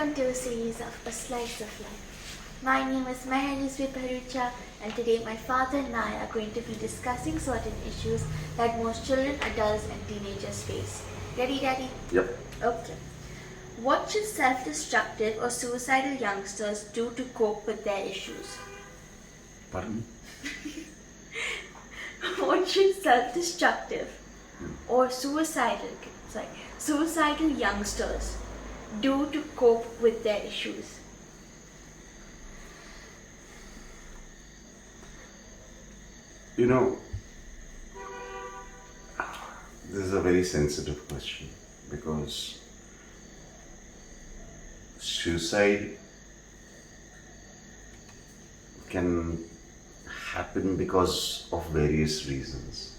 Welcome to a series of A Slice of Life. My name is Ruzbeh Bharucha, and today my father and I are going to be discussing certain issues that most children, adults and teenagers face. Ready, Daddy? Yep. Okay. What should self-destructive or suicidal youngsters do to cope with their issues? Pardon? What should self-destructive or suicidal youngsters do to cope with their issues? You know, this is a very sensitive question because suicide can happen because of various reasons,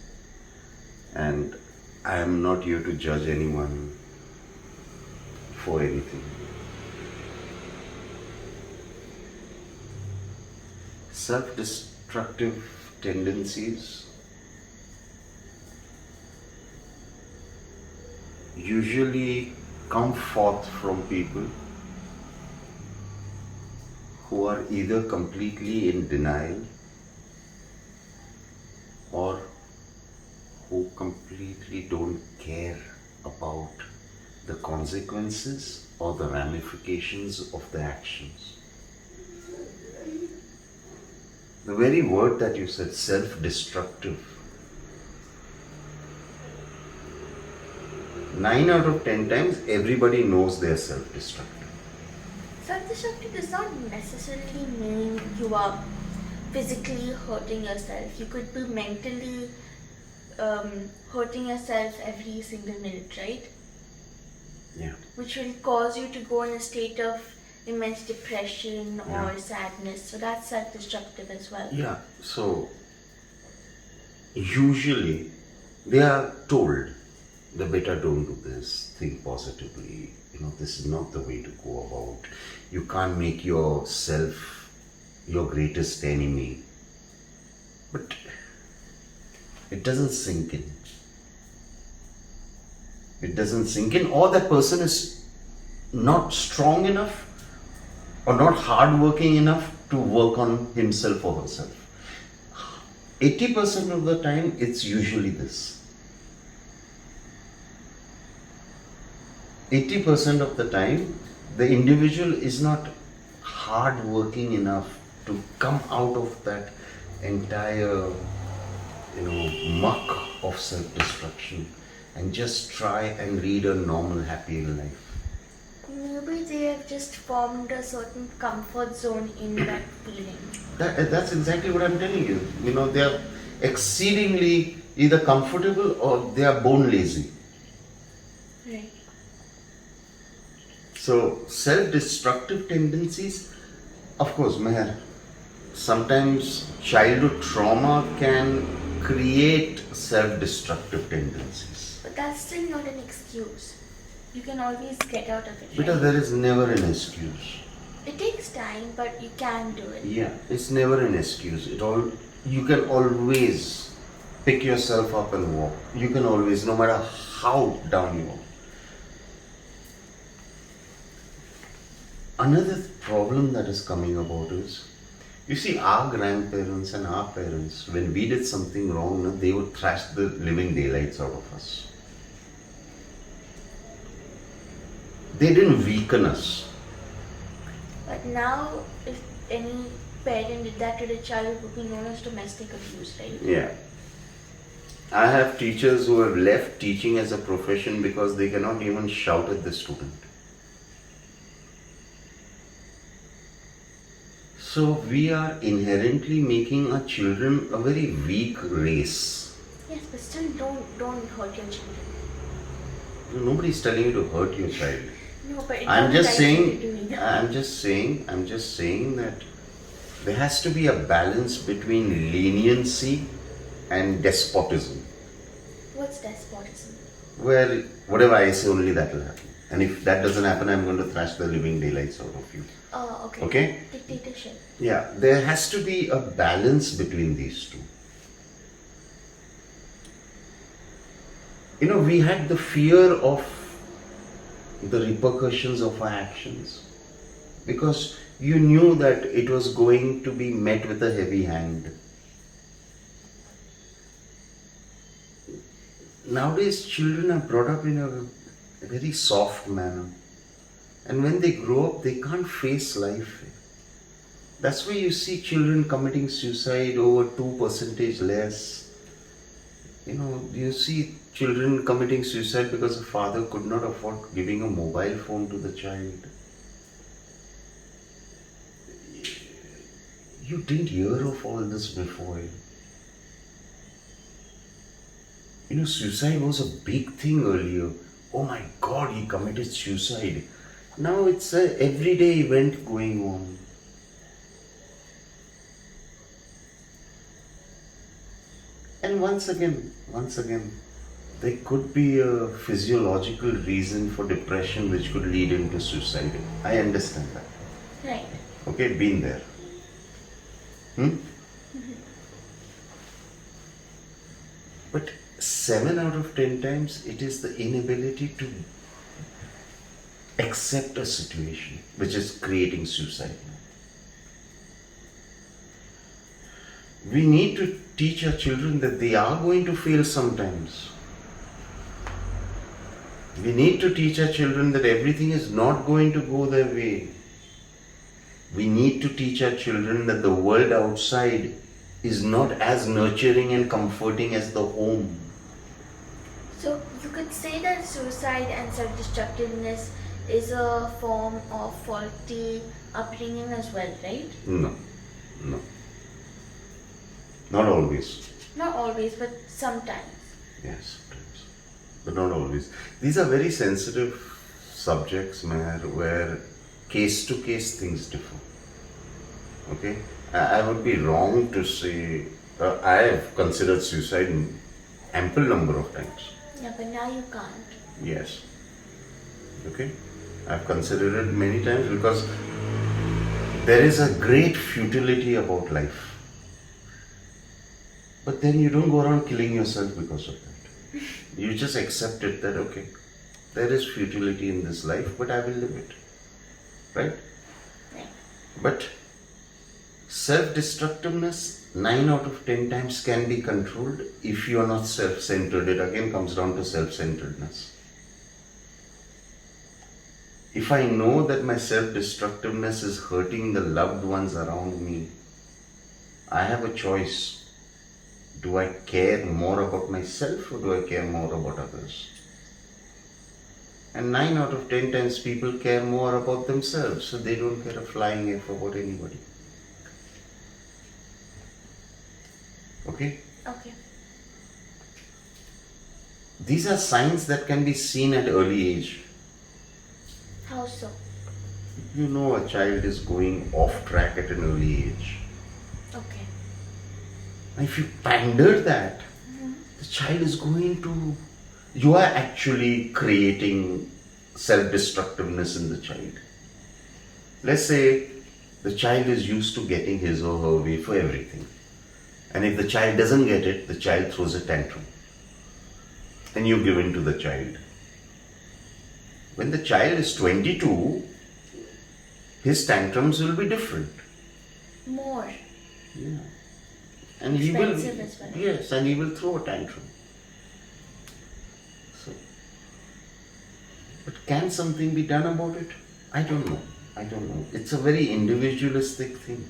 and I am not here to judge anyone for anything. Self-destructive tendencies usually come forth from people who are either completely in denial or who completely don't care about the consequences or the ramifications of the actions. The very word that you said, self-destructive, 9 out of 10 times everybody knows they are self-destructive. Self-destructive does not necessarily mean you are physically hurting yourself. You could be mentally hurting yourself every single minute, right? Yeah. Which will cause you to go in a state of immense depression or sadness. So that's self-destructive as well. Yeah. So usually they are told, the better don't do this, think positively, this is not the way to go about. You can't make yourself your greatest enemy. But it doesn't sink in. It doesn't sink in, or that person is not strong enough or not hardworking enough to work on himself or herself. 80% of the time, it's usually this. 80% of the time, the individual is not hardworking enough to come out of that entire muck of self-destruction and just try and lead a normal, happy life. Maybe they have just formed a certain comfort zone in that feeling. That's exactly what I'm telling you. They are exceedingly either comfortable or they are bone lazy. Right. So self-destructive tendencies, of course, Meher, sometimes childhood trauma can create self-destructive tendencies. But that's still not an excuse. You can always get out of it. Because there is never an excuse. It takes time, but you can do it. Yeah, it's never an excuse. You can always pick yourself up and walk. You can always, no matter how down you are. Another problem that is coming about is, you see, our grandparents and our parents, when we did something wrong, they would thrash the living daylights out of us. They didn't weaken us. But now, if any parent did that to the child, it would be known as domestic abuse, right? Yeah. I have teachers who have left teaching as a profession because they cannot even shout at the student. So we are inherently making our children a very weak race. Yes, but still don't hurt your children. Nobody's telling you to hurt your child. No, but I'm just saying that there has to be a balance between leniency and despotism. What's despotism? Where whatever I say, only that will happen. And if that doesn't happen, I'm going to thrash the living daylights out of you. Oh, okay. Okay? Dictatorship. Yeah, there has to be a balance between these two. We had the fear of the repercussions of our actions. because you knew that it was going to be met with a heavy hand. Nowadays, children are brought up in a very soft manner, and when they grow up, they can't face life. That's why you see children committing suicide over 2% less. You see children committing suicide because a father could not afford giving a mobile phone to the child. You didn't hear of all this before. Suicide was a big thing earlier. Oh my God, he committed suicide. Now it's an everyday event going on. And once again, there could be a physiological reason for depression which could lead into suicide. I understand that. Right. Okay, been there. But 7 out of 10 times it is the inability to accept a situation which is creating suicide. We need to teach our children that they are going to fail sometimes. We need to teach our children that everything is not going to go their way. We need to teach our children that the world outside is not as nurturing and comforting as the home. So you could say that suicide and self-destructiveness is a form of faulty upbringing as well, right? No. Not always. Not always, but sometimes. Yes, sometimes. But not always. These are very sensitive subjects, Meher, where case to case things differ. Okay? I would be wrong to say, I have considered suicide ample number of times. Yeah, but now you can't. Yes. Okay? I've considered it many times because there is a great futility about life. But then you don't go around killing yourself because of that. You just accept it that, okay, there is futility in this life, but I will live it. Right? Right. But self-destructiveness, 9 out of 10 times can be controlled if you are not self-centered. It again comes down to self-centeredness. If I know that my self-destructiveness is hurting the loved ones around me, I have a choice. Do I care more about myself or do I care more about others? And 9 out of 10 times people care more about themselves, so they don't care a flying F about anybody. Okay? Okay. These are signs that can be seen at early age. How so? You know a child is going off track at an early age. Okay. And if you pander that, the child is going to... You are actually creating self-destructiveness in the child. Let's say the child is used to getting his or her way for everything. And if the child doesn't get it, the child throws a tantrum. And you give in to the child. When the child is 22, his tantrums will be different. More. Yeah. And Expensive as well. Yes, and he will throw a tantrum. So, but can something be done about it? I don't know. It's a very individualistic thing.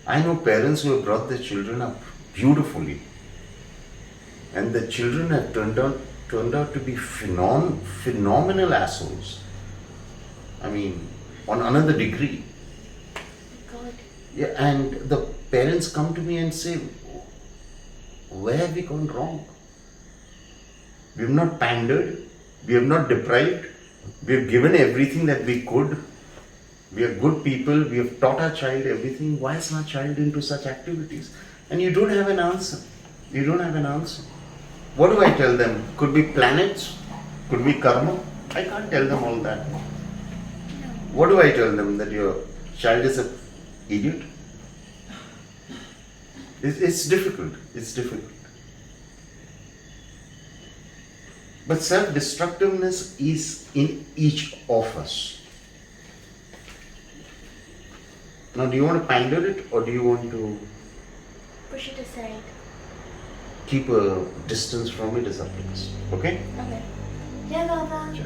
I know parents who have brought their children up beautifully, and the children have turned out to be phenomenal assholes. I mean, on another degree. God. Yeah, and the parents come to me and say, where have we gone wrong? We have not pandered, we have not deprived, we have given everything that we could. We are good people, we have taught our child everything. Why is my child into such activities? And you don't have an answer. What do I tell them? Could be planets, could be karma. I can't tell them all that. No. What do I tell them? That your child is an idiot? It's difficult. But self-destructiveness is in each of us. Now, do you want to pander it or do you want to Push it aside. keep a distance from it? Is up to us. Okay? Okay. Yeah, Baba. Sure.